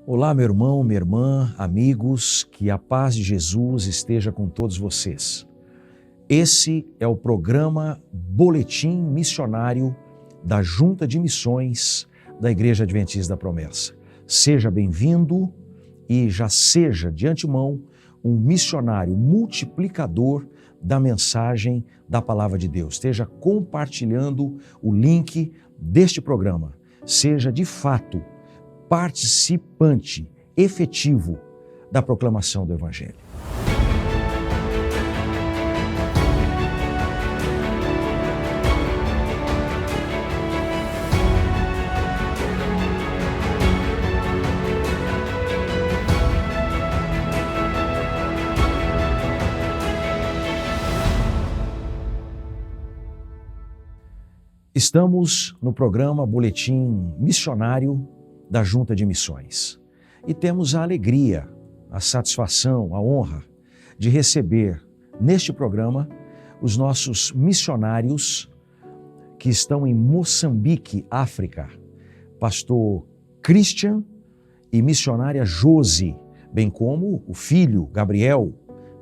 Olá, meu irmão, minha irmã, amigos, que a paz de Jesus esteja com todos vocês. Esse é o programa Boletim Missionário da Junta de Missões da Igreja Adventista da Promessa. Seja bem-vindo e já seja, de antemão, um missionário multiplicador da mensagem da Palavra de Deus. Esteja compartilhando o link deste programa. Seja, de fato, participante efetivo da proclamação do Evangelho. Estamos no programa Boletim Missionário da Junta de Missões e temos a alegria, a satisfação, a honra de receber neste programa os nossos missionários que estão em Moçambique, África, pastor Christian e missionária Josi, bem como o filho Gabriel,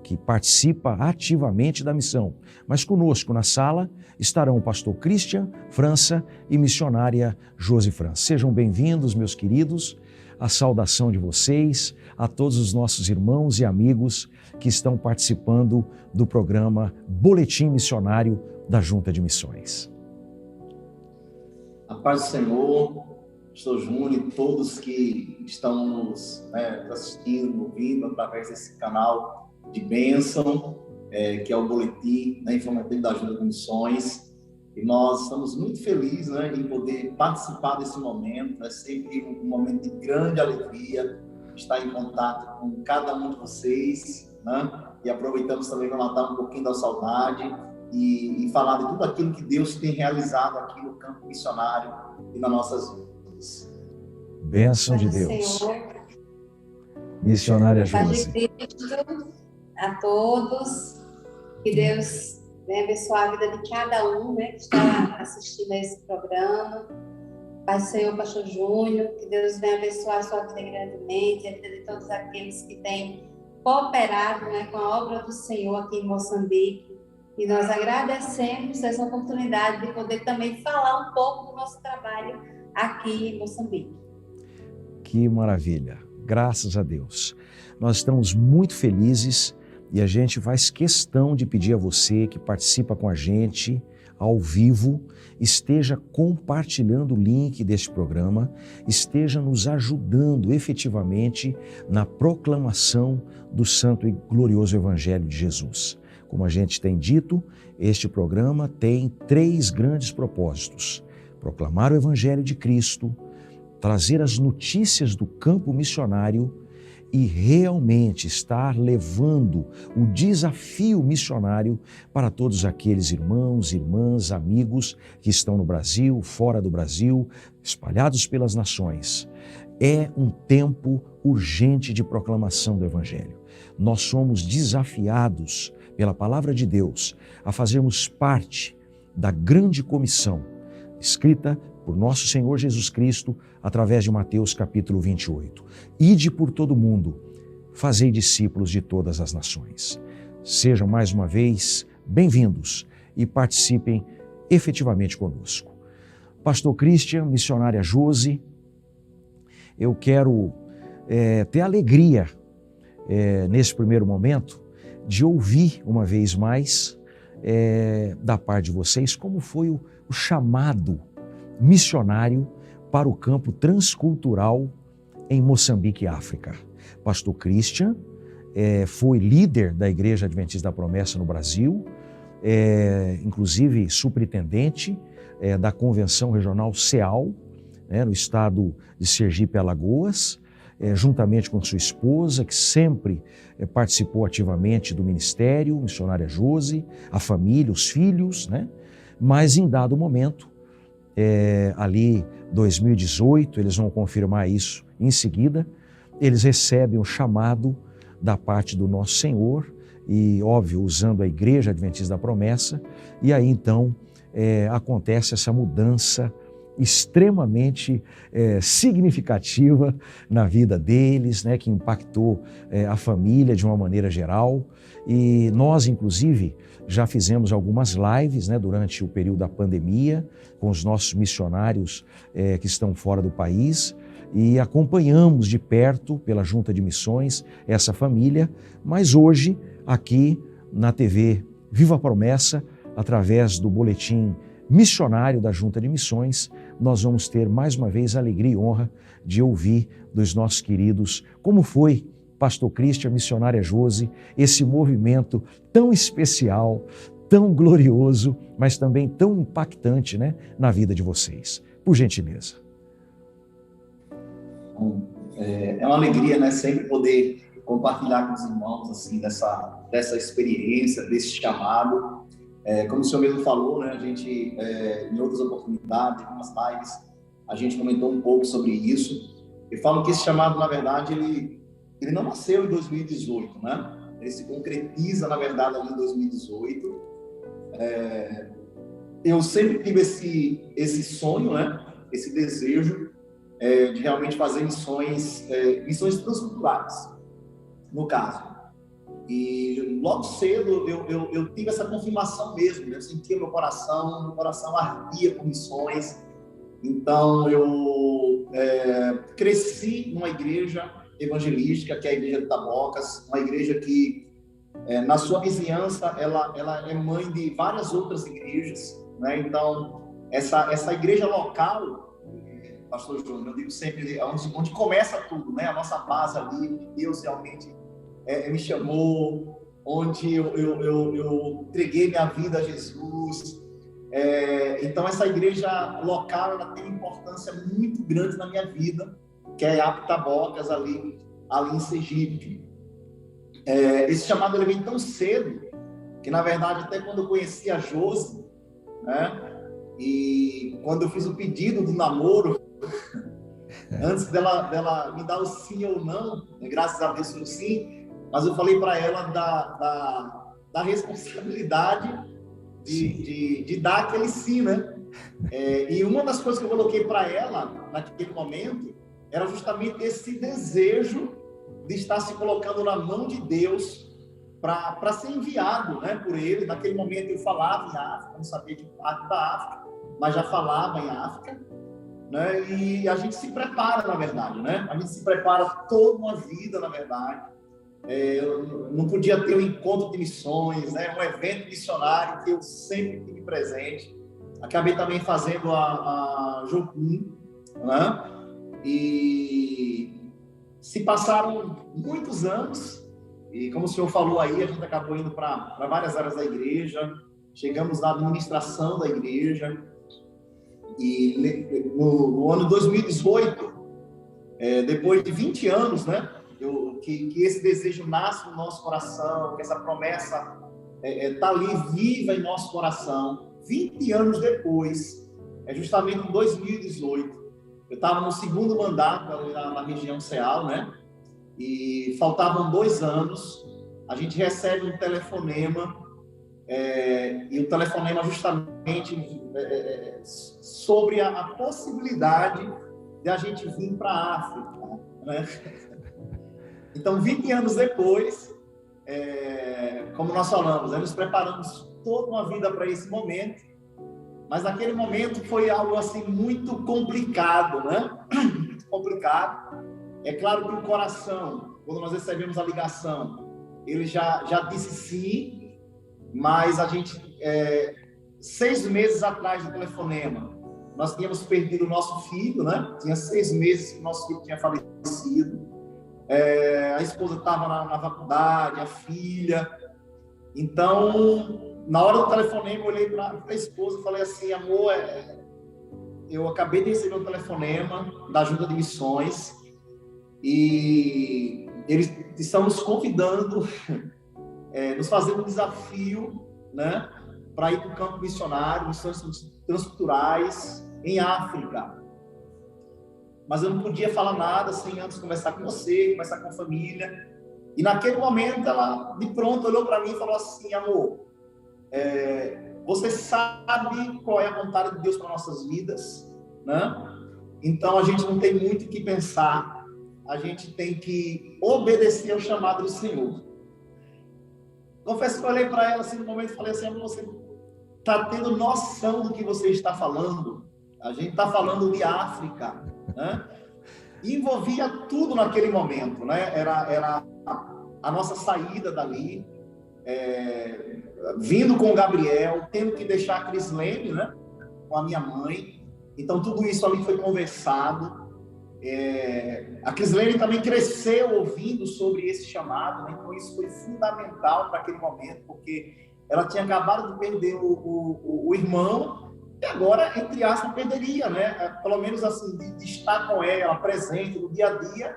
que participa ativamente da missão. Mas conosco na sala estarão o pastor Christian França e missionária Josi França. Sejam bem-vindos, meus queridos, a saudação de vocês, a todos os nossos irmãos e amigos que estão participando do programa Boletim Missionário da Junta de Missões. A paz do Senhor, pastor Júnior e todos que estão nos assistindo, ouvindo através desse canal de bênção, que é o Boletim Informativo da Junta de Missões. E nós estamos muito felizes em poder participar desse momento. É sempre um momento de grande alegria estar em contato com cada um de vocês, e aproveitamos também para matar um pouquinho da saudade e falar de tudo aquilo que Deus tem realizado aqui no campo missionário e nas nossas vidas. Bênção de Deus. Missionária Josi. A todos, que Deus venha abençoar a vida de cada um que está assistindo a esse programa. Pai do Senhor, pastor Júnior, que Deus venha abençoar a sua vida grandemente, a vida de todos aqueles que têm cooperado com a obra do Senhor aqui em Moçambique. E nós agradecemos essa oportunidade de poder também falar um pouco do nosso trabalho aqui em Moçambique. Que maravilha! Graças a Deus. Nós estamos muito felizes e a gente faz questão de pedir a você que participa com a gente ao vivo, esteja compartilhando o link deste programa, esteja nos ajudando efetivamente na proclamação do santo e glorioso Evangelho de Jesus. Como a gente tem dito, este programa tem 3 grandes propósitos: proclamar o Evangelho de Cristo, trazer as notícias do campo missionário e realmente estar levando o desafio missionário para todos aqueles irmãos, irmãs, amigos que estão no Brasil, fora do Brasil, espalhados pelas nações. É um tempo urgente de proclamação do Evangelho. Nós somos desafiados pela Palavra de Deus a fazermos parte da grande comissão escrita por nosso Senhor Jesus Cristo, através de Mateus capítulo 28. Ide por todo o mundo, fazei discípulos de todas as nações. Sejam mais uma vez bem-vindos e participem efetivamente conosco. Pastor Christian, missionária Josi, eu quero ter alegria nesse primeiro momento de ouvir uma vez mais da parte de vocês como foi o chamado missionário para o campo transcultural em Moçambique, África. Pastor Christian foi líder da Igreja Adventista da Promessa no Brasil, inclusive superintendente da Convenção Regional CEAL, no estado de Sergipe, Alagoas, juntamente com sua esposa, que sempre participou ativamente do ministério, missionária Josi, a família, os filhos, mas em dado momento, ali 2018, eles vão confirmar isso em seguida, eles recebem o chamado da parte do nosso Senhor e, óbvio, usando a Igreja Adventista da Promessa, e aí então acontece essa mudança extremamente significativa na vida deles, né, que impactou a família de uma maneira geral. E nós, inclusive, já fizemos algumas lives, né, durante o período da pandemia com os nossos missionários que estão fora do país, e acompanhamos de perto, pela Junta de Missões, essa família. Mas hoje, aqui na TV Viva a Promessa, através do boletim missionário da Junta de Missões, nós vamos ter mais uma vez a alegria e honra de ouvir dos nossos queridos como foi, Pastor Cristian, missionária Josi, esse movimento tão especial, tão glorioso, mas também tão impactante, né, na vida de vocês. Por gentileza. É uma alegria, né, sempre poder compartilhar com os irmãos assim, dessa experiência, desse chamado. Como o senhor mesmo falou, né, a gente, em outras oportunidades, em algumas lives, a gente comentou um pouco sobre isso. Eu falo que esse chamado, na verdade, ele não nasceu em 2018, né? Ele se concretiza, na verdade, ali em 2018. Eu sempre tive esse sonho, né? Esse desejo de realmente fazer missões transculturais, no caso. E logo cedo eu tive essa confirmação mesmo, né? Eu sentia meu coração ardia por missões. Então eu cresci numa igreja evangelística, que é a Igreja de Tabocas, uma igreja que na sua vizinhança ela é mãe de várias outras igrejas, né? Então essa igreja local, Pastor Júnior, eu digo sempre, onde começa tudo, né? A nossa base ali, onde Deus realmente me chamou, onde eu entreguei minha vida a Jesus. Então essa igreja local, ela tem uma importância muito grande na minha vida, que é a Tabocas, ali em Sergipe. Esse chamado ele vem tão cedo, que na verdade até quando eu conheci a Josi, né, e quando eu fiz o pedido do namoro, antes dela me dar o sim ou não, graças a Deus foi o sim, mas eu falei para ela da responsabilidade de dar aquele sim, né? E uma das coisas que eu coloquei para ela naquele momento era justamente esse desejo de estar se colocando na mão de Deus para ser enviado, né, por Ele. Naquele momento eu falava em África, não sabia de parte da África, mas já falava em África, né? E a gente se prepara, na verdade, né? A gente se prepara toda uma vida, na verdade. Eu não podia ter um encontro de missões, né? Um evento missionário que eu sempre tive presente. Acabei também fazendo a Jocum, né? E se passaram muitos anos, e como o senhor falou aí, a gente acabou indo para várias áreas da igreja, chegamos na administração da igreja, e no ano 2018, depois de 20 anos, né, que esse desejo nasce no nosso coração, que essa promessa está ali viva em nosso coração, 20 anos depois, justamente em 2018, eu estava no segundo mandato na região Ceal, né? E faltavam 2 anos. A gente recebe um telefonema, e o telefonema justamente sobre a possibilidade de a gente vir para a África, né? Então, 20 anos depois, como nós falamos, nos preparamos toda uma vida para esse momento. Mas naquele momento foi algo assim muito complicado, né? Muito complicado. É claro que o coração, quando nós recebemos a ligação, ele já disse sim, mas a gente, 6 meses atrás do telefonema, nós tínhamos perdido o nosso filho, né? Tinha 6 meses que o nosso filho tinha falecido. A esposa estava na faculdade, a filha. Então, na hora do telefonema, eu olhei para a esposa e falei assim: amor, eu acabei de receber um telefonema da Junta de Missões e eles estão nos convidando, nos fazendo um desafio, né, para ir para o campo missionário, missões transculturais em África. Mas eu não podia falar nada sem antes conversar com você, conversar com a família. E naquele momento, ela de pronto olhou para mim e falou assim: amor, você sabe qual é a vontade de Deus para nossas vidas? né? Então a gente não tem muito o que pensar, a gente tem que obedecer ao chamado do Senhor. Confesso que eu olhei para ela assim no momento e falei assim: você está tendo noção do que você está falando? A gente está falando de África, né? E envolvia tudo naquele momento, né? Era a nossa saída dali, vindo com o Gabriel, tendo que deixar a Crislene, né? Com a minha mãe. Então tudo isso ali foi conversado. A Crislene também cresceu ouvindo sobre esse chamado, né? Então isso foi fundamental para aquele momento, porque ela tinha acabado de perder o irmão, e agora, entre aspas, perderia, né? Pelo menos assim, de estar com ela, presente no dia a dia,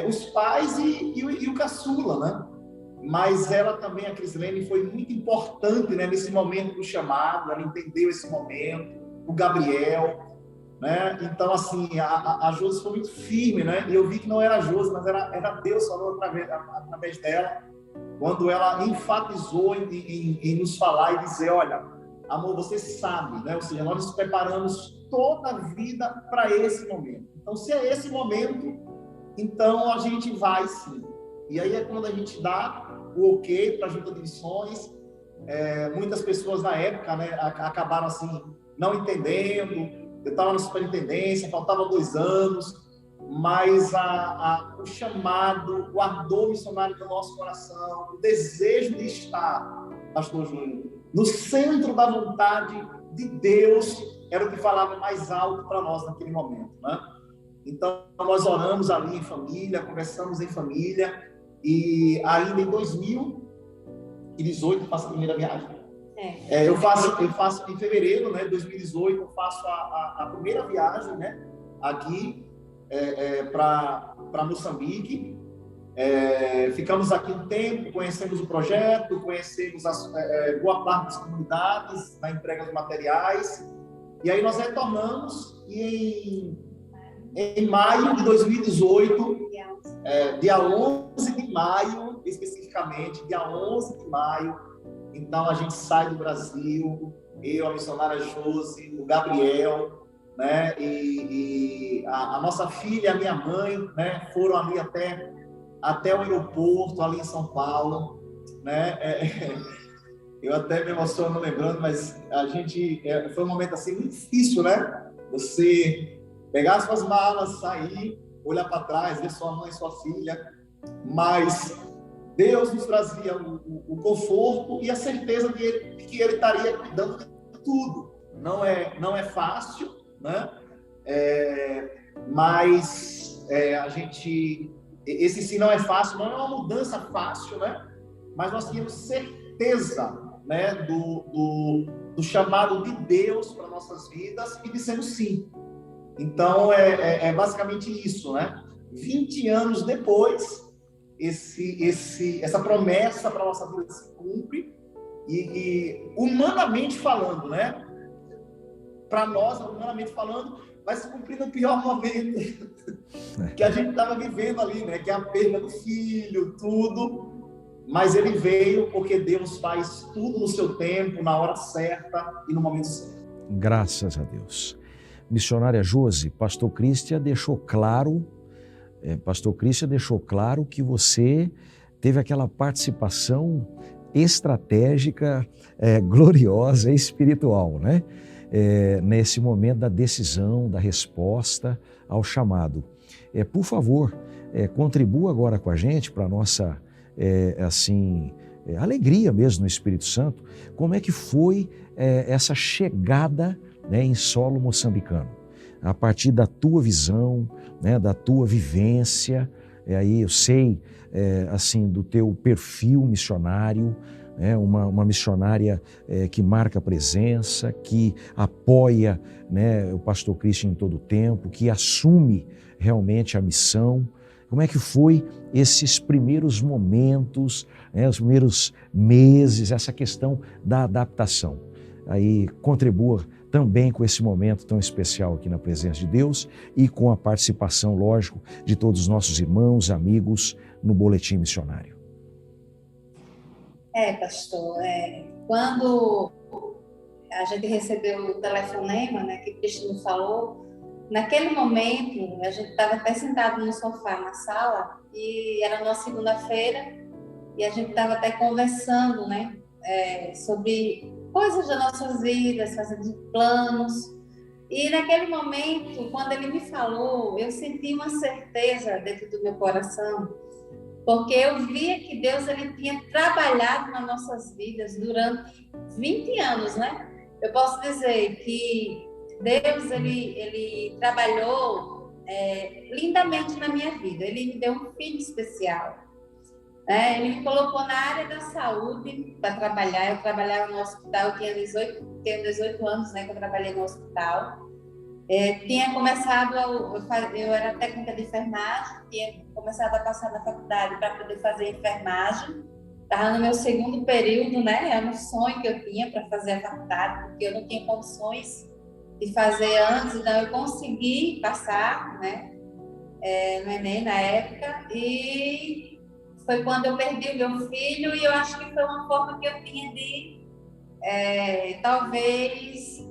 os pais e o caçula, né? Mas ela também, a Crislene, foi muito importante, né, nesse momento do chamado, ela entendeu esse momento, o Gabriel, né? Então, assim, a Josi foi muito firme, né? E eu vi que não era a Josi, mas era Deus falando através dela, quando ela enfatizou em nos falar e dizer: olha, amor, você sabe, né? Ou seja, nós nos preparamos toda a vida para esse momento. Então, se é esse momento, então a gente vai sim. E aí é quando a gente dá o ok para a junta de missões. Muitas pessoas na época, né, acabaram assim não entendendo. Eu estava na superintendência, faltava 2 anos, mas o chamado, o ardor missionário do nosso coração, o desejo de estar, pastor Júnior, no centro da vontade de Deus, era o que falava mais alto para nós naquele momento, né? Então, nós oramos ali em família, conversamos em família, e ainda em 2018 eu faço a primeira viagem. Eu faço em fevereiro, né, 2018, eu faço a primeira viagem, né, aqui para Moçambique. Ficamos aqui um tempo, conhecemos o projeto, conhecemos boa parte das comunidades, na entrega de materiais, e aí nós retornamos e em maio de 2018, dia 11 de maio, especificamente, dia 11 de maio, então a gente sai do Brasil, eu, a missionária Josi, o Gabriel, né, e a nossa filha e a minha mãe, né, foram ali até o aeroporto, ali em São Paulo, né? Eu até me emociono lembrando, mas a gente, foi um momento assim muito difícil, né? Você pegar suas malas, sair, olhar para trás, ver sua mãe, sua filha, mas Deus nos trazia o conforto e a certeza de que Ele estaria cuidando de tudo. Não é fácil, né? Mas a gente, esse sim não é fácil, não é uma mudança fácil, né? Mas nós tínhamos certeza, né, do chamado de Deus para nossas vidas e dissemos sim. Então é basicamente isso, né? 20 anos depois, essa promessa para a nossa vida se cumpre e humanamente falando, né? Para nós, humanamente falando, vai se cumprir no pior momento que a gente estava vivendo ali, né? Que é a perda do filho, tudo. Mas ele veio porque Deus faz tudo no seu tempo, na hora certa e no momento certo. Graças a Deus. Missionária Josi, Pastor Cristian deixou claro que você teve aquela participação estratégica, gloriosa e espiritual, né? Nesse momento da decisão, da resposta ao chamado. Por favor, contribua agora com a gente para a nossa alegria mesmo no Espírito Santo. Como é que foi essa chegada, né, em solo moçambicano? A partir da tua visão, né, da tua vivência, aí eu sei do teu perfil missionário, uma missionária que marca presença, que apoia, né, o pastor Cristian em todo o tempo, que assume realmente a missão. Como é que foi esses primeiros momentos, os primeiros meses, essa questão da adaptação? Aí contribua também com esse momento tão especial aqui na presença de Deus e com a participação, lógico, de todos os nossos irmãos, amigos no Boletim Missionário. Pastor, quando a gente recebeu o telefonema, né, que o Cristian falou, naquele momento, a gente estava até sentado no sofá na sala, e era numa segunda-feira, e a gente estava até conversando, né, sobre coisas das nossas vidas, fazendo planos. E naquele momento, quando ele me falou, eu senti uma certeza dentro do meu coração, porque eu via que Deus ele tinha trabalhado nas nossas vidas durante 20 anos, né? Eu posso dizer que Deus ele trabalhou lindamente na minha vida. Ele me deu um filho especial. Ele me colocou na área da saúde para trabalhar. Eu trabalhava no hospital, eu tinha 18 anos, né, que eu trabalhei no hospital. Tinha começado, eu era técnica de enfermagem, tinha começado a passar na faculdade para poder fazer enfermagem. Estava no meu segundo período, né? Era um sonho que eu tinha para fazer a faculdade, porque eu não tinha condições de fazer antes, então eu consegui passar, né? No Enem na época, e foi quando eu perdi o meu filho, e eu acho que foi uma forma que eu tinha de, talvez,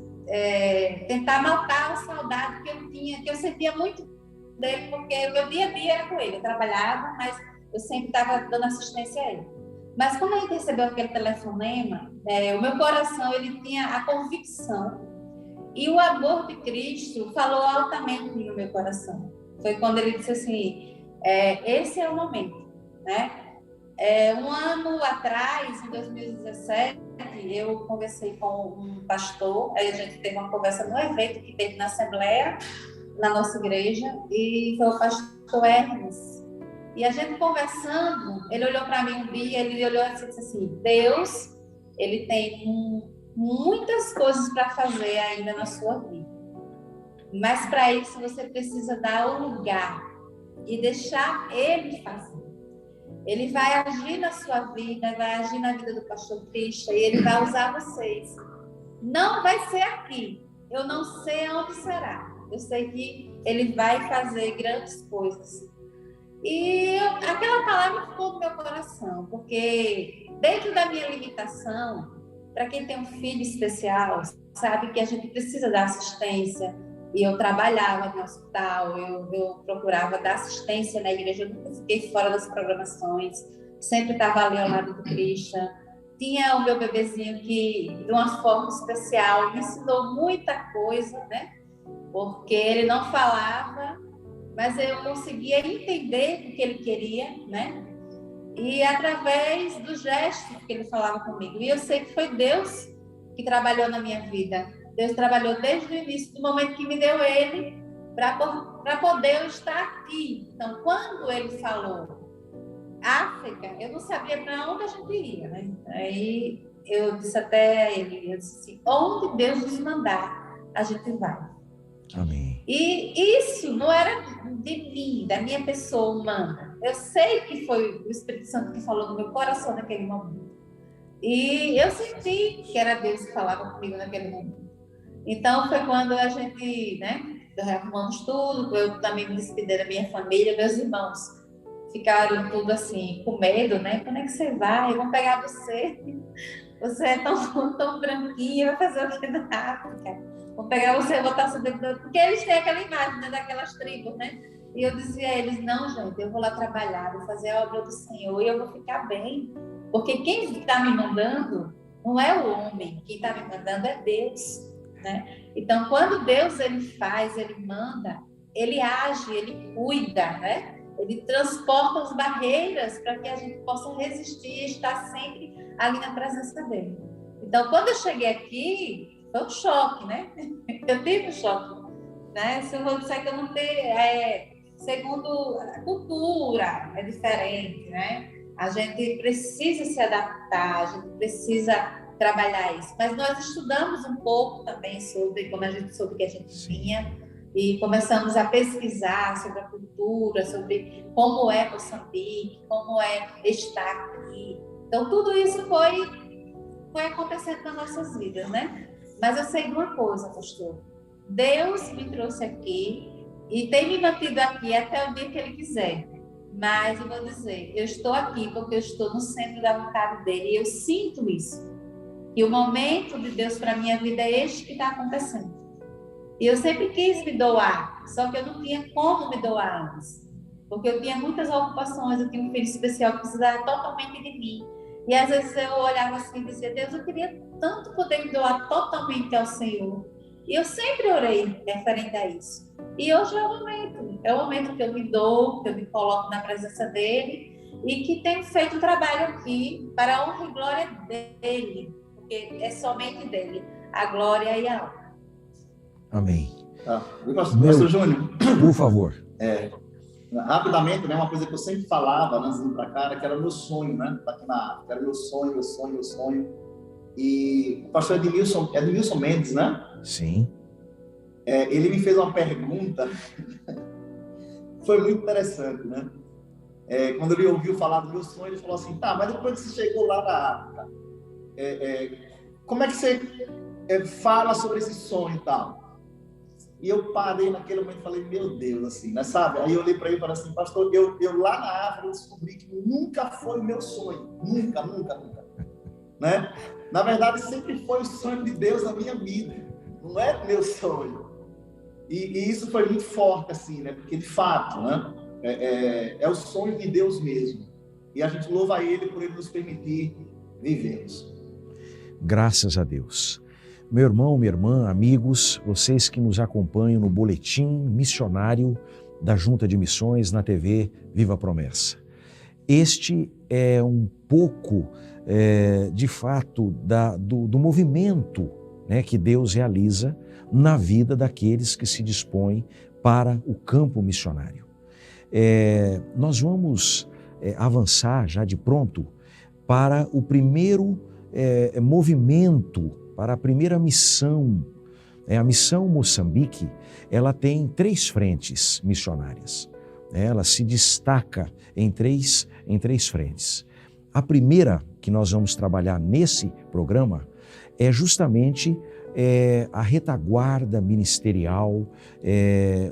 tentar matar a saudade que eu tinha, que eu sentia muito dele, porque o meu dia a dia era com ele. Eu trabalhava, mas eu sempre estava dando assistência a ele. Mas quando a gente recebeu aquele telefonema, o meu coração ele tinha a convicção e o amor de Cristo falou altamente no meu coração. Foi quando ele disse assim, esse é o momento, né? Um ano atrás, em 2017, eu conversei com um pastor, aí a gente teve uma conversa no evento que teve na Assembleia, na nossa igreja, e foi o pastor Hermes. E a gente conversando, ele olhou para mim um dia, ele olhou e disse assim, Deus, ele tem muitas coisas para fazer ainda na sua vida. Mas para isso você precisa dar o lugar e deixar ele fazer. Ele vai agir na sua vida, vai agir na vida do pastor Cristo, e ele vai usar vocês. Não vai ser aqui. Eu não sei onde será. Eu sei que ele vai fazer grandes coisas. E aquela palavra ficou no meu coração, porque dentro da minha limitação, para quem tem um filho especial, sabe que a gente precisa dar assistência. E eu trabalhava no hospital, eu procurava dar assistência na igreja, eu nunca fiquei fora das programações, sempre estava ali ao lado do Christian. Tinha o meu bebezinho que, de uma forma especial, me ensinou muita coisa, né? Porque ele não falava, mas eu conseguia entender o que ele queria, né? E através dos gestos que ele falava comigo. E eu sei que foi Deus que trabalhou na minha vida. Deus trabalhou desde o início, do momento que me deu ele, para poder eu estar aqui. Então, quando ele falou África, eu não sabia para onde a gente ia, né? Aí eu disse até a ele, eu disse assim, onde Deus nos mandar, a gente vai. Amém. E isso não era de mim, da minha pessoa humana. Eu sei que foi o Espírito Santo que falou no meu coração naquele momento. E eu senti que era Deus que falava comigo naquele momento. Então, foi quando a gente, né, arrumamos tudo, eu também me despedi da minha família, meus irmãos ficaram tudo assim, com medo, né? Quando é que você vai? Vão pegar você. Você é tão branquinha, vai fazer o que na África? Vão pegar você e botar você dentro do... Porque eles têm aquela imagem, né, daquelas tribos, né? E eu dizia a eles, não, gente, eu vou lá trabalhar, vou fazer a obra do Senhor e eu vou ficar bem. Porque quem está me mandando não é o homem, quem está me mandando é Deus, né? Então, quando Deus ele faz, ele manda, ele age, ele cuida, né? Ele transporta as barreiras para que a gente possa resistir e estar sempre ali na presença dele. Então, quando eu cheguei aqui, foi um choque, né? Eu tive um choque, né? Se eu vou dizer que eu não tenho... segundo a cultura, é diferente, né? A gente precisa se adaptar, a gente precisa trabalhar isso. Mas nós estudamos um pouco também sobre, como a gente soube que a gente tinha, e começamos a pesquisar sobre a cultura, sobre como é Moçambique, como é estar aqui. Então, tudo isso foi acontecendo nas nossas vidas, né? Mas eu sei de uma coisa, pastor. Deus me trouxe aqui e tem me mantido aqui até o dia que Ele quiser. Mas eu vou dizer, eu estou aqui porque eu estou no centro da vontade dEle e eu sinto isso. E o momento de Deus para a minha vida é este que está acontecendo. E eu sempre quis me doar, só que eu não tinha como me doar antes. Porque eu tinha muitas ocupações, eu tinha um filho especial que precisava totalmente de mim. E às vezes eu olhava assim e dizia, Deus, eu queria tanto poder me doar totalmente ao Senhor. E eu sempre orei referente a isso. E hoje é o momento que eu me dou, que eu me coloco na presença dele e que tenho feito um trabalho aqui para a honra e glória dele, porque é somente dele, a glória e a honra. Amém. Pastor Júnior, por favor. Rapidamente, né, uma coisa que eu sempre falava antes de ir para cá, que era meu sonho, né? Aqui na África, era meu sonho. E o pastor Edmilson Mendes, né? Sim. Ele me fez uma pergunta, foi muito interessante, né? Quando ele ouviu falar do meu sonho, ele falou assim, tá, mas depois que você chegou lá na África, como é que você fala sobre esse sonho e tal? E eu parei naquele momento e falei, meu Deus, assim, né, sabe? Aí eu olhei para ele e falei assim, pastor, eu lá na África eu descobri que nunca foi meu sonho, nunca, né? Na verdade, sempre foi o sonho de Deus na minha vida, não era meu sonho. E isso foi muito forte, assim, né? Porque, de fato, né? É o sonho de Deus mesmo. E a gente louva a Ele por Ele nos permitir vivermos. Graças a Deus. Meu irmão, minha irmã, amigos, vocês que nos acompanham no boletim missionário da Junta de Missões na TV Viva a Promessa. Este é um pouco, de fato, do movimento, né, que Deus realiza na vida daqueles que se dispõem para o campo missionário. Nós vamos avançar já de pronto para o primeiro movimento, para a primeira missão. A missão Moçambique, ela tem 3 frentes missionárias. Ela se destaca em três frentes. A primeira que nós vamos trabalhar nesse programa é justamente a retaguarda ministerial,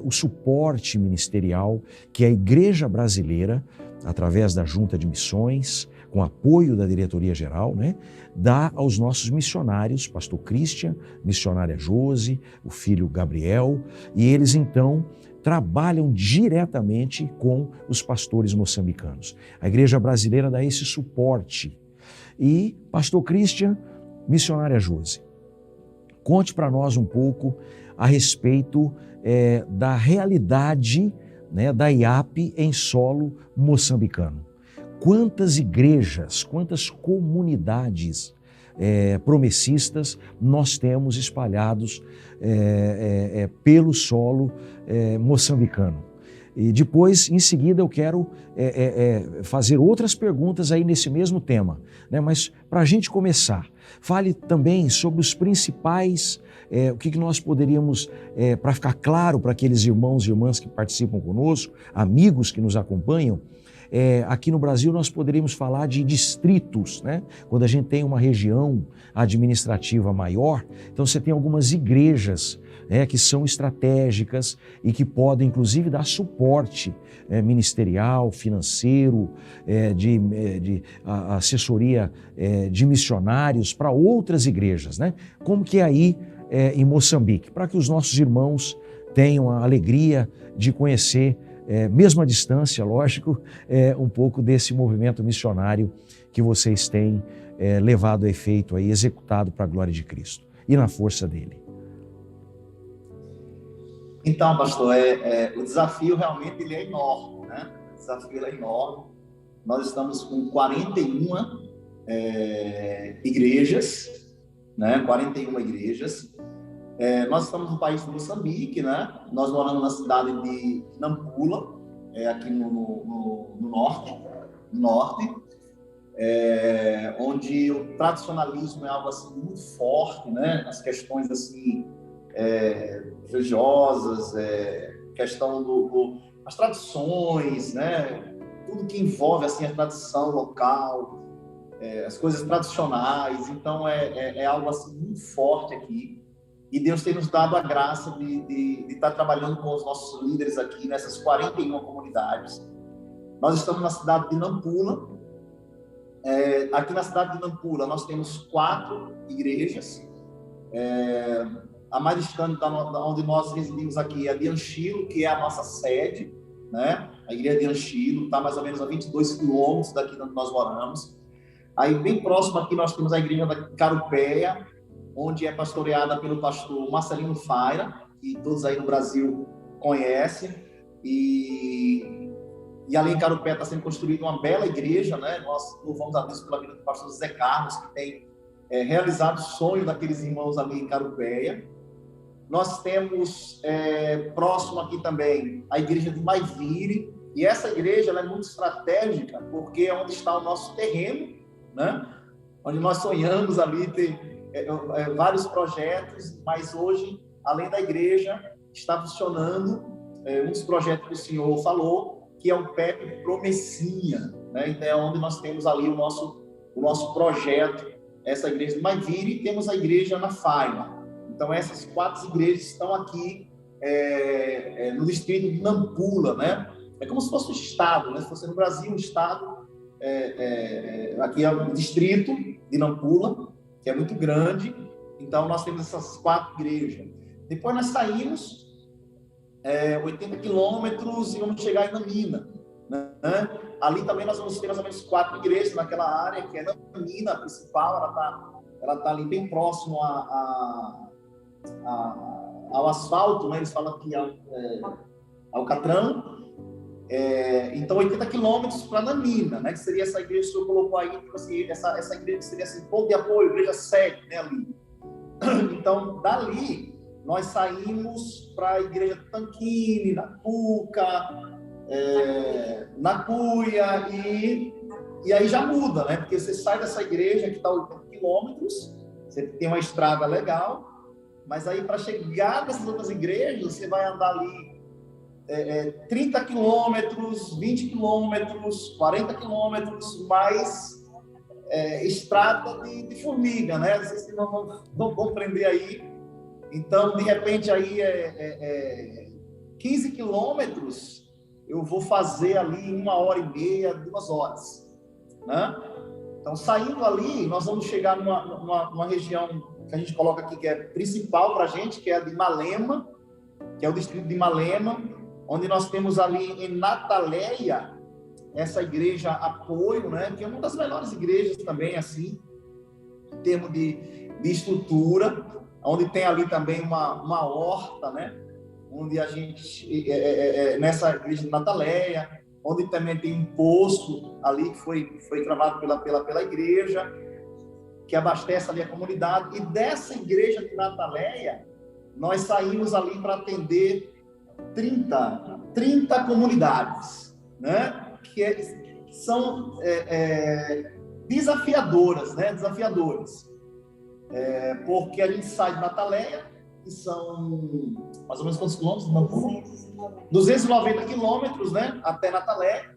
o suporte ministerial que a Igreja Brasileira, através da Junta de Missões, com apoio da Diretoria Geral, né, dá aos nossos missionários, pastor Christian, missionária Josi, o filho Gabriel, e eles então trabalham diretamente com os pastores moçambicanos. A Igreja Brasileira dá esse suporte. E pastor Christian, missionária Josi, conte para nós um pouco a respeito da realidade, né, da IAP em solo moçambicano. Quantas igrejas, quantas comunidades promessistas nós temos espalhados pelo solo moçambicano. E depois, em seguida, eu quero fazer outras perguntas aí nesse mesmo tema, né? Mas para a gente começar, fale também sobre os principais, o que nós poderíamos, para ficar claro para aqueles irmãos e irmãs que participam conosco, amigos que nos acompanham. Aqui no Brasil nós poderíamos falar de distritos, né? Quando a gente tem uma região administrativa maior, então você tem algumas igrejas que são estratégicas e que podem inclusive dar suporte ministerial, financeiro, de assessoria de missionários para outras igrejas, né? Como que é aí em Moçambique, para que os nossos irmãos tenham a alegria de conhecer, mesmo à distância, lógico, um pouco desse movimento missionário que vocês têm levado a efeito, aí, executado para a glória de Cristo e na força dele. Então, pastor, o desafio realmente ele é enorme, né? O desafio é enorme. Nós estamos com 41 igrejas, né? 41 igrejas. Nós estamos no país de Moçambique, né? Nós moramos na cidade de Nampula, aqui no norte, onde o tradicionalismo é algo assim muito forte, né? As questões assim religiosas, questão as tradições, né? Tudo que envolve assim a tradição local, as coisas tradicionais. Então é algo assim muito forte aqui. E Deus tem nos dado a graça de estar trabalhando com os nossos líderes aqui nessas 41 comunidades. Nós estamos na cidade de Nampula. Aqui na cidade de Nampula nós temos 4 igrejas. a mais distante da onde nós residimos aqui é de Anchido, que é a nossa sede, né? A igreja de Anchido está mais ou menos a 22 quilômetros daqui onde nós moramos. Aí, bem próximo aqui, nós temos a igreja da Carupéia, onde é pastoreada pelo pastor Marcelino Faira, que todos aí no Brasil conhecem. E ali em Carupéia está sendo construída uma bela igreja, né? Nós louvamos a Deus pela vida do pastor Zé Carlos, que tem realizado o sonho daqueles irmãos ali em Carupéia. Nós temos próximo aqui também a igreja de Maivire, e essa igreja ela é muito estratégica, porque é onde está o nosso terreno, né? Onde nós sonhamos ali ter vários projetos, mas hoje, além da igreja, está funcionando um dos projetos que o senhor falou, que é o PEP Promessinha, né? Então é onde nós temos ali o nosso projeto, essa igreja de Maivire, e temos a igreja na Faima. Então essas 4 igrejas estão aqui no distrito de Nampula, né? É como se fosse o estado, né? Se fosse no Brasil, o estado, aqui é o distrito de Nampula, que é muito grande. Então nós temos essas 4 igrejas. Depois nós saímos 80 quilômetros e vamos chegar em Nanina, né? Ali também nós vamos ter mais ou menos 4 igrejas naquela área, que é Nanina, a principal. Ela tá ali bem próximo ao asfalto, né? Eles falam que ao Catrão. Então 80 quilômetros para Nanina, né? Que seria essa igreja que o senhor colocou aí, tipo assim, essa igreja seria assim, ponto de apoio, igreja 7, né? Ali. Então dali nós saímos para a igreja de Tanquini, na Cuca, na Cuia, e aí já muda, né? Porque você sai dessa igreja que está a 80 quilômetros, você tem uma estrada legal, mas aí para chegar nessas outras igrejas, você vai andar ali 30 quilômetros, 20 quilômetros, 40 quilômetros, mais estrada de formiga, né? Vocês vão compreender aí. Então, de repente, aí 15 quilômetros eu vou fazer ali em 1h30, 2 horas, né? Então, saindo ali, nós vamos chegar numa região que a gente coloca aqui, que é principal para a gente, que é a de Malema, que é o distrito de Malema, onde nós temos ali em Nataleia essa igreja apoio, né? Que é uma das melhores igrejas também, assim, em termos de estrutura, onde tem ali também uma horta, né? Onde a gente, nessa igreja de Nataleia, onde também tem um poço ali que foi travado pela igreja, que abastece ali a comunidade. E dessa igreja de Nataleia, nós saímos ali para atender 30 comunidades, né? Que são desafiadoras, né? Desafiadoras. Porque a gente sai de Nataleia, que são mais ou menos quantos quilômetros? 290 quilômetros, né? Até Nataleia.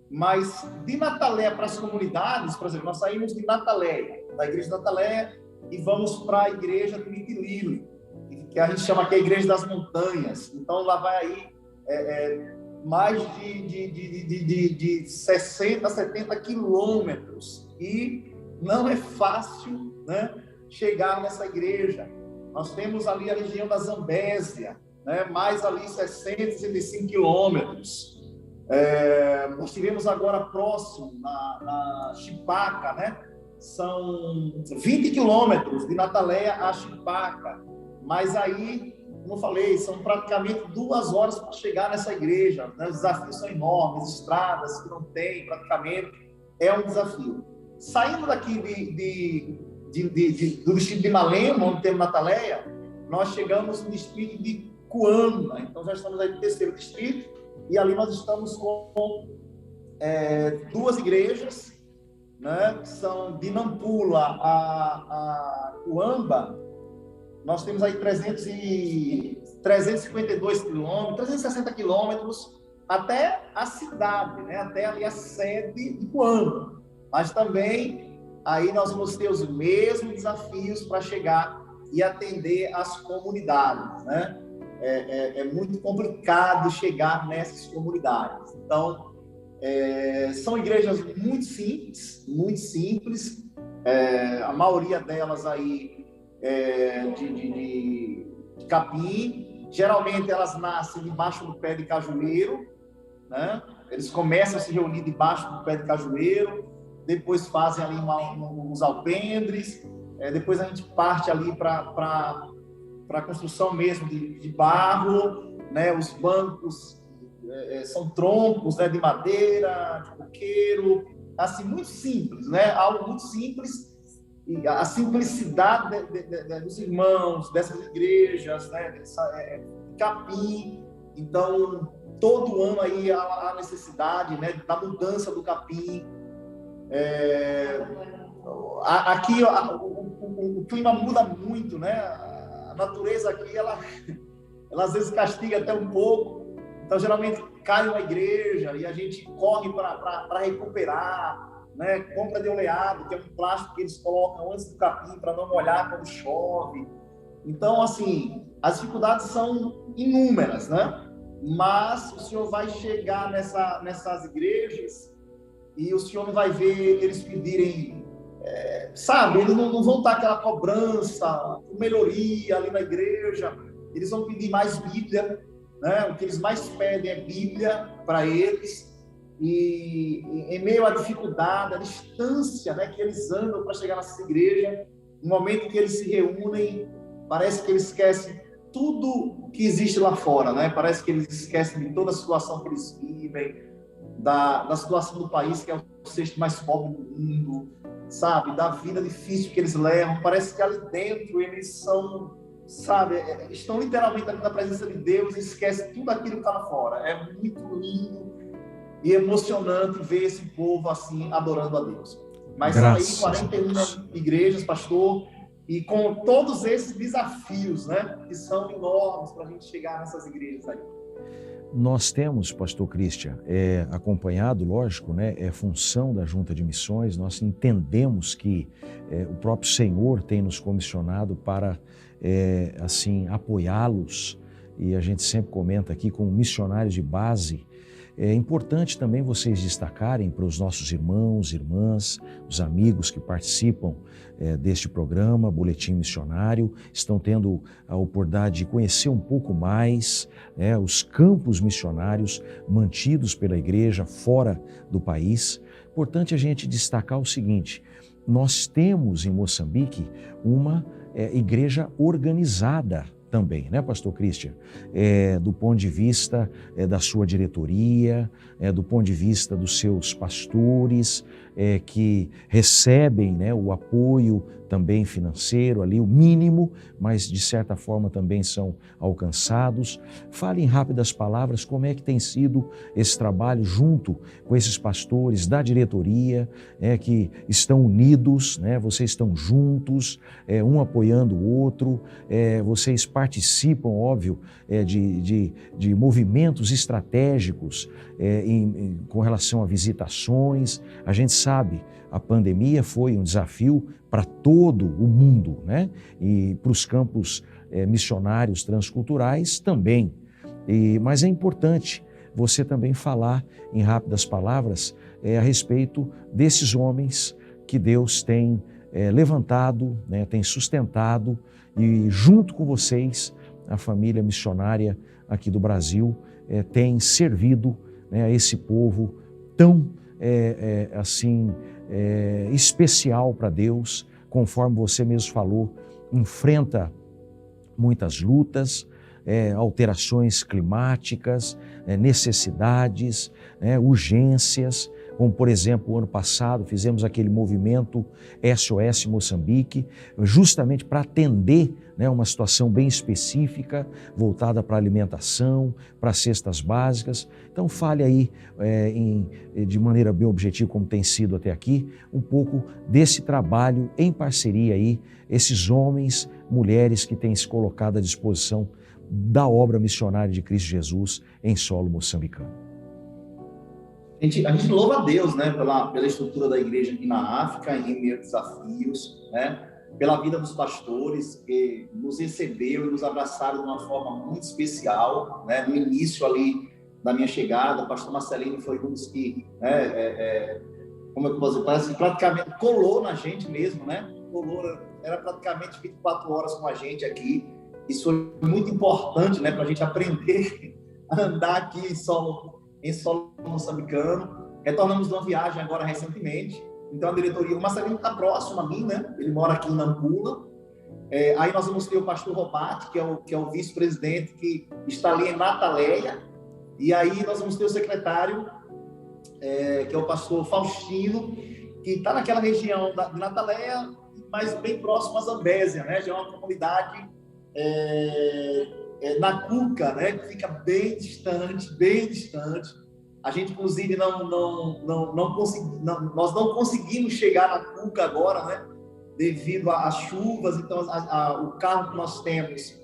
Mas de Nataleia para as comunidades, por exemplo, nós saímos de Nataleia, da igreja de Nataleia, e vamos para a igreja de Mitililo, que a gente chama aqui a igreja das montanhas. Então lá vai aí mais de 60, 70 quilômetros, e não é fácil, né, chegar nessa igreja. Nós temos ali a região da Zambésia, né, mais ali 65 quilômetros. Nós tivemos agora próximo, na Chipaca, né, são 20 quilômetros de Nataleia a Chipaca, mas aí, como eu falei, são praticamente 2 horas para chegar nessa igreja, né? Os desafios são enormes, estradas que não tem praticamente, é um desafio. Saindo daqui do distrito de Malema, onde temos Nataleia, nós chegamos no distrito de Cuamba, então já estamos aí no 3º distrito, e ali nós estamos com 2 igrejas, né, que são de Nampula a Cuamba. Nós temos aí 352 quilômetros, 360 quilômetros até a cidade, né? Até ali a sede de Cuamba. Mas também aí nós vamos ter os mesmos desafios para chegar e atender as comunidades, né? É muito complicado chegar nessas comunidades. Então, são igrejas muito simples, a maioria delas aí de capim. Geralmente elas nascem debaixo do pé de cajueiro, né? Eles começam a se reunir debaixo do pé de cajueiro, depois fazem ali uns alpendres, depois a gente parte ali para a construção mesmo de barro, né? Os bancos são troncos, né? De madeira, de coqueiro, assim, muito simples, né? Algo muito simples. E a simplicidade dos irmãos, dessas igrejas, né? Capim. Então, todo ano aí há necessidade, né? Da mudança do capim. Aqui o clima muda muito, né? A natureza aqui, ela às vezes castiga até um pouco. Então, geralmente cai uma igreja e a gente corre para recuperar, né? Compra de oleado, que é um plástico que eles colocam antes do capim para não molhar quando chove. Então, assim, as dificuldades são inúmeras, né? Mas o senhor vai chegar nessas igrejas e o senhor vai ver eles pedirem, sabe, eles não vão estar aquela cobrança, melhoria ali na igreja, eles vão pedir mais Bíblia, né? O que eles mais pedem é Bíblia para eles. E em meio à dificuldade, à distância, né, que eles andam para chegar nessa igreja, no momento que eles se reúnem, parece que eles esquecem tudo que existe lá fora, né? Parece que eles esquecem de toda a situação que eles vivem, da situação do país, que é o sexto mais pobre do mundo, sabe? Da vida difícil que eles levam. Parece que ali dentro eles são, sabe, estão literalmente ali na presença de Deus e esquecem tudo aquilo que está lá fora. É muito lindo e emocionante ver esse povo assim adorando a Deus. Mas são aí 41 igrejas, pastor, e com todos esses desafios, né, que são enormes para a gente chegar nessas igrejas aí. Nós temos, pastor Christian, acompanhado, lógico, né, é função da Junta de Missões, nós entendemos que o próprio Senhor tem nos comissionado para, assim, apoiá-los, e a gente sempre comenta aqui como missionários de base. É importante também vocês destacarem para os nossos irmãos, irmãs, os amigos que participam deste programa, Boletim Missionário, estão tendo a oportunidade de conhecer um pouco mais os campos missionários mantidos pela igreja fora do país. Importante a gente destacar o seguinte: nós temos em Moçambique uma igreja organizada também, né, pastor Christian? Do ponto de vista da sua diretoria, do ponto de vista dos seus pastores, que recebem, né, o apoio também financeiro ali, o mínimo, mas de certa forma também são alcançados. Fale em rápidas palavras como é que tem sido esse trabalho junto com esses pastores da diretoria, que estão unidos, né? Vocês estão juntos, um apoiando o outro, vocês participam, óbvio, de movimentos estratégicos com relação a visitações. A gente sabe, a pandemia foi um desafio para todo o mundo, né? E para os campos missionários transculturais também. Mas é importante você também falar em rápidas palavras a respeito desses homens que Deus tem levantado, né, tem sustentado, e junto com vocês, a família missionária aqui do Brasil tem servido, né, a esse povo tão especial para Deus, conforme você mesmo falou, enfrenta muitas lutas, alterações climáticas, necessidades, urgências, como por exemplo o ano passado fizemos aquele movimento SOS Moçambique, justamente para atender, né, uma situação bem específica, voltada para alimentação, para cestas básicas. Então fale aí de maneira bem objetiva, como tem sido até aqui, um pouco desse trabalho em parceria aí, esses homens, mulheres que têm se colocado à disposição da obra missionária de Cristo Jesus em solo moçambicano. A gente louva a Deus, né, pela estrutura da igreja aqui na África, em meio a desafios, né, pela vida dos pastores que nos recebeu e nos abraçaram de uma forma muito especial, né, no início ali da minha chegada. O pastor Marcelino foi um dos que, como é que eu posso dizer, parece que praticamente colou na gente mesmo, né, colou era praticamente 24 horas com a gente aqui. Isso foi muito importante, né, para a gente aprender a andar aqui em solo moçambicano. Retornamos de uma viagem agora recentemente. Então a diretoria, o Marcelino está próximo a mim, né? Ele mora aqui em Nampula. Aí nós vamos ter o pastor Robati, que é o vice-presidente, que está ali em Nataleia. E aí nós vamos ter o secretário, que é o pastor Faustino, que está naquela região de Nataleia, mas bem próximo a Zambésia, né? Já é uma comunidade na Cuca, né? Que fica bem distante, bem distante. A gente, inclusive, nós não conseguimos chegar na Cuca agora, né? Devido às chuvas. Então, o carro que nós temos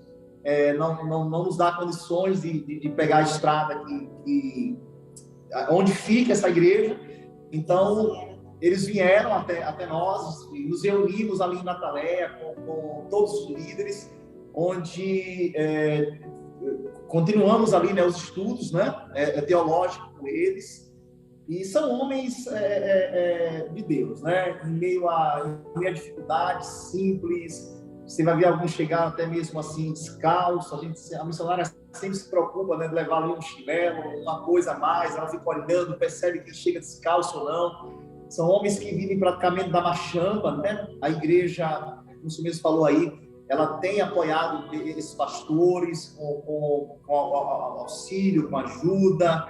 não nos dá condições de pegar a estrada onde fica essa igreja. Então, eles vieram até nós e nos reunimos ali em Nataleia com todos os líderes, onde continuamos ali, né, os estudos, né, teológicos com eles, e são homens de Deus, né, em meio a dificuldades simples. Você vai ver alguns chegar até mesmo assim descalço. A missionária sempre se preocupa, né, de levar ali um chinelo, uma coisa a mais. Ela fica olhando, percebe que chega descalço ou não. São homens que vivem praticamente da machamba, né? A igreja, como você mesmo falou aí, ela tem apoiado esses pastores com auxílio, com ajuda,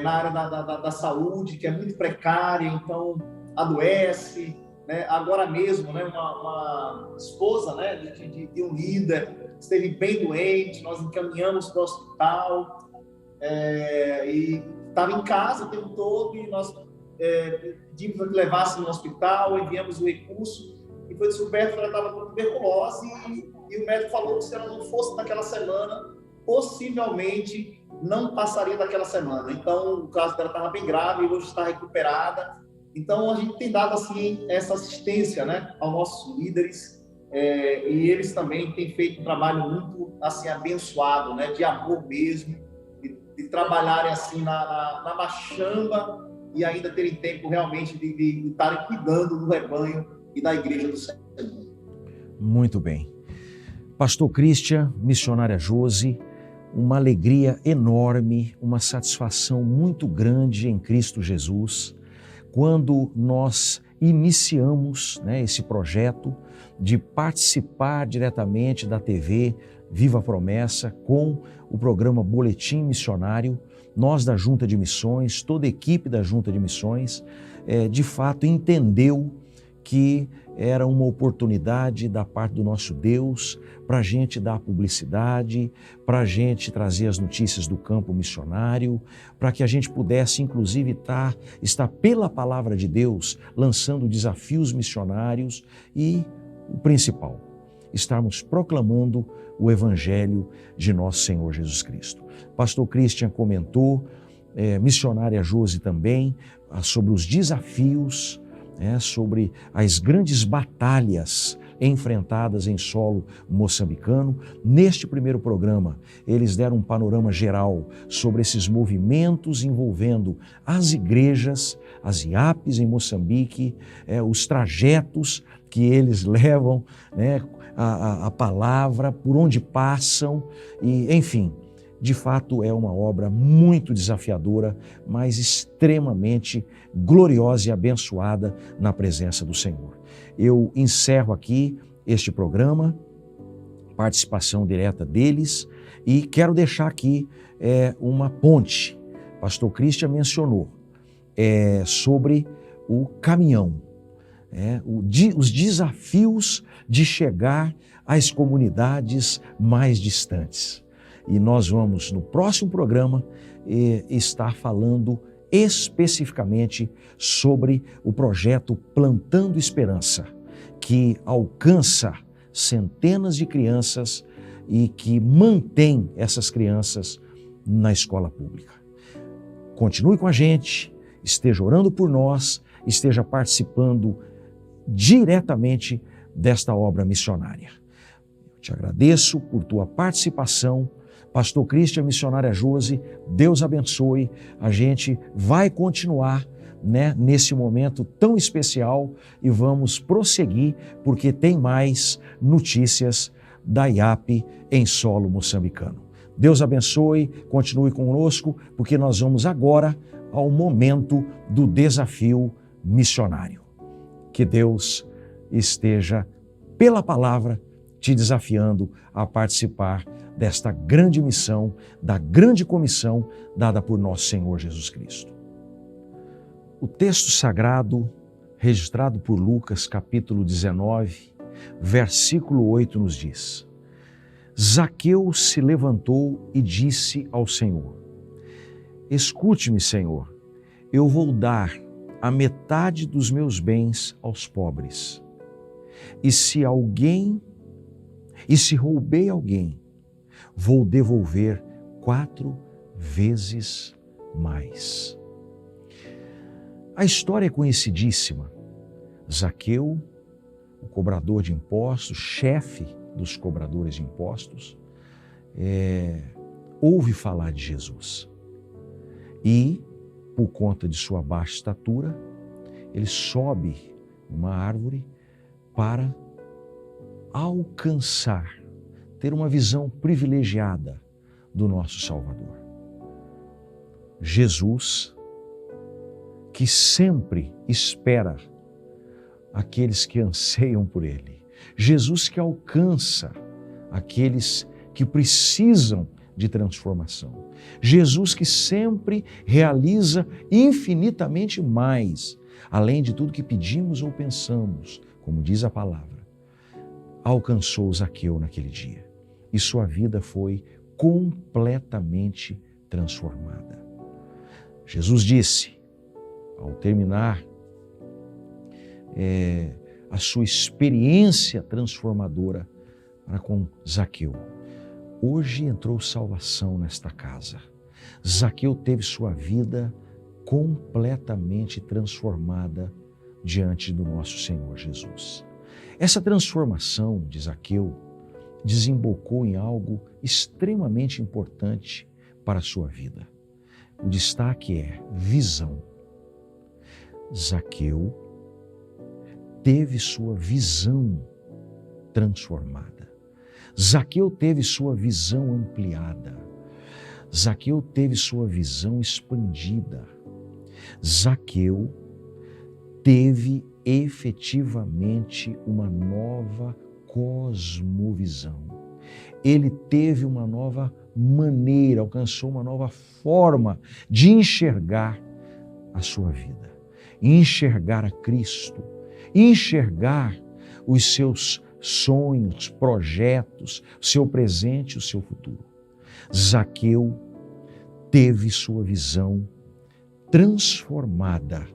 na área da saúde, que é muito precária, então adoece, né? Agora mesmo, né, uma esposa, né, de um líder esteve bem doente, nós encaminhamos para o hospital, e estava em casa o tempo todo, e nós pedimos para que levasse no hospital, enviamos o recurso, e foi descoberto que ela estava com tuberculose, e o médico falou que se ela não fosse naquela semana, possivelmente não passaria daquela semana. Então, o caso dela estava bem grave, e hoje está recuperada. Então, a gente tem dado assim essa assistência, né, aos nossos líderes, e eles também têm feito um trabalho muito assim abençoado, né, de amor mesmo, de trabalharem assim na machamba e ainda terem tempo realmente de estarem cuidando do rebanho e da igreja do Senhor. Muito bem. Pastor Christian, missionária Josi, uma alegria enorme, uma satisfação muito grande em Cristo Jesus, quando nós iniciamos, né, esse projeto de participar diretamente da TV Viva a Promessa com o programa Boletim Missionário. Nós da Junta de Missões, toda a equipe da Junta de Missões, de fato entendeu que era uma oportunidade da parte do nosso Deus para a gente dar publicidade, para a gente trazer as notícias do campo missionário, para que a gente pudesse, inclusive, estar pela palavra de Deus, lançando desafios missionários e, o principal, estarmos proclamando o Evangelho de nosso Senhor Jesus Cristo. Pastor Christian comentou, missionária Josi também, sobre os desafios, sobre as grandes batalhas enfrentadas em solo moçambicano. Neste primeiro programa, eles deram um panorama geral sobre esses movimentos envolvendo as igrejas, as IAPs em Moçambique, os trajetos que eles levam, né, a palavra, por onde passam, e enfim, de fato é uma obra muito desafiadora, mas extremamente gloriosa e abençoada na presença do Senhor. Eu encerro aqui este programa, participação direta deles, e quero deixar aqui uma ponte. Pastor Christian mencionou sobre o caminhão, os desafios de chegar às comunidades mais distantes. E nós vamos, no próximo programa, estar falando especificamente sobre o projeto Plantando Esperança, que alcança centenas de crianças e que mantém essas crianças na escola pública. Continue com a gente, esteja orando por nós, esteja participando diretamente desta obra missionária. Eu te agradeço por tua participação. Pastor Christian, missionária Josi, Deus abençoe. A gente vai continuar né, nesse momento tão especial e vamos prosseguir porque tem mais notícias da IAP em solo moçambicano. Deus abençoe, continue conosco, porque nós vamos agora ao momento do desafio missionário. Que Deus esteja, pela palavra, te desafiando a participar desta grande missão, da grande comissão dada por nosso Senhor Jesus Cristo. O texto sagrado, registrado por Lucas, capítulo 19, versículo 8, nos diz: Zaqueu se levantou e disse ao Senhor: Escute-me, Senhor, eu vou dar a metade dos meus bens aos pobres. E se roubei alguém, vou devolver 4 vezes mais. A história é conhecidíssima. Zaqueu, o cobrador de impostos, chefe dos cobradores de impostos, ouve falar de Jesus. E, por conta de sua baixa estatura, ele sobe uma árvore para alcançar, ter uma visão privilegiada do nosso Salvador. Jesus, que sempre espera aqueles que anseiam por Ele. Jesus que alcança aqueles que precisam de transformação. Jesus que sempre realiza infinitamente mais, além de tudo que pedimos ou pensamos, como diz a palavra. Alcançou Zaqueu naquele dia e sua vida foi completamente transformada. Jesus disse, ao terminar a sua experiência transformadora para com Zaqueu: hoje entrou salvação nesta casa. Zaqueu teve sua vida completamente transformada diante do nosso Senhor Jesus. Essa transformação de Zaqueu desembocou em algo extremamente importante para a sua vida. O destaque é visão. Zaqueu teve sua visão transformada. Zaqueu teve sua visão ampliada. Zaqueu teve sua visão expandida. Zaqueu teve efetivamente uma nova cosmovisão. Ele teve uma nova maneira, alcançou uma nova forma de enxergar a sua vida, enxergar a Cristo, enxergar os seus sonhos, projetos, o seu presente e o seu futuro. Zaqueu teve sua visão transformada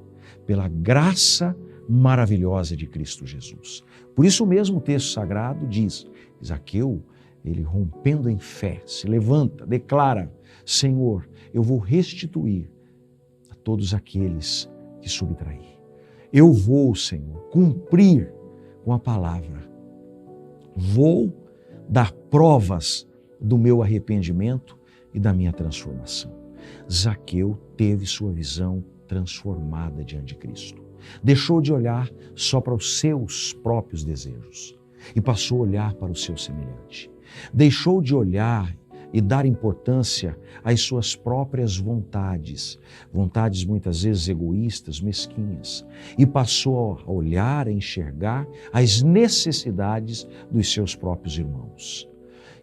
pela graça maravilhosa de Cristo Jesus. Por isso mesmo o texto sagrado diz, Zaqueu, ele rompendo em fé, se levanta, declara, Senhor, eu vou restituir a todos aqueles que subtraí. Eu vou, Senhor, cumprir com a palavra. Vou dar provas do meu arrependimento e da minha transformação. Zaqueu teve sua visão transformada diante de Cristo. Deixou de olhar só para os seus próprios desejos e passou a olhar para o seu semelhante. Deixou de olhar e dar importância às suas próprias vontades, vontades muitas vezes egoístas, mesquinhas, e passou a olhar e enxergar as necessidades dos seus próprios irmãos.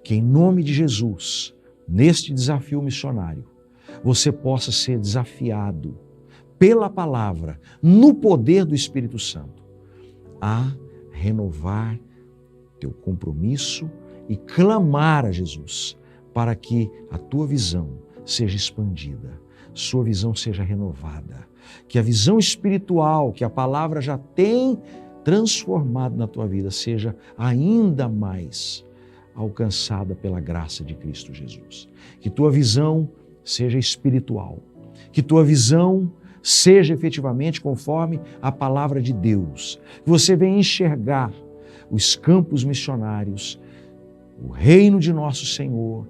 Que em nome de Jesus, neste desafio missionário, você possa ser desafiado pela palavra, no poder do Espírito Santo, a renovar teu compromisso e clamar a Jesus para que a tua visão seja expandida, sua visão seja renovada, que a visão espiritual que a palavra já tem transformado na tua vida seja ainda mais alcançada pela graça de Cristo Jesus. Que tua visão seja espiritual, que tua visão seja efetivamente conforme a palavra de Deus, que você venha enxergar os campos missionários, o reino de nosso Senhor,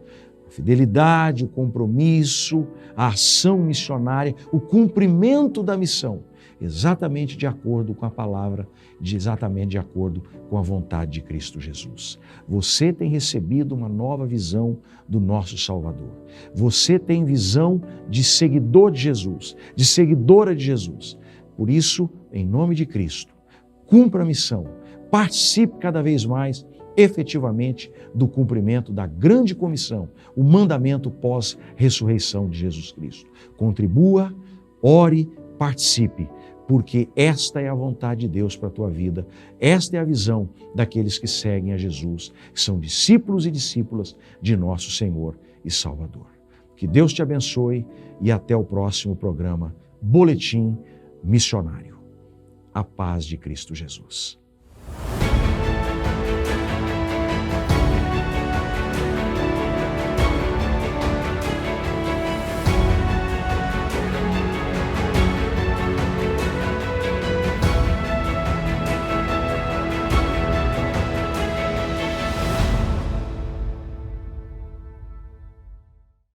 A fidelidade, o compromisso, a ação missionária, o cumprimento da missão, exatamente de acordo com a palavra, exatamente de acordo com a vontade de Cristo Jesus. Você tem recebido uma nova visão do nosso Salvador. Você tem visão de seguidor de Jesus, de seguidora de Jesus. Por isso, em nome de Cristo, cumpra a missão, participe cada vez mais efetivamente do cumprimento da grande comissão, o mandamento pós-ressurreição de Jesus Cristo. Contribua, ore, participe, porque esta é a vontade de Deus para a tua vida, esta é a visão daqueles que seguem a Jesus, que são discípulos e discípulas de nosso Senhor e Salvador. Que Deus te abençoe e até o próximo programa Boletim Missionário. A paz de Cristo Jesus.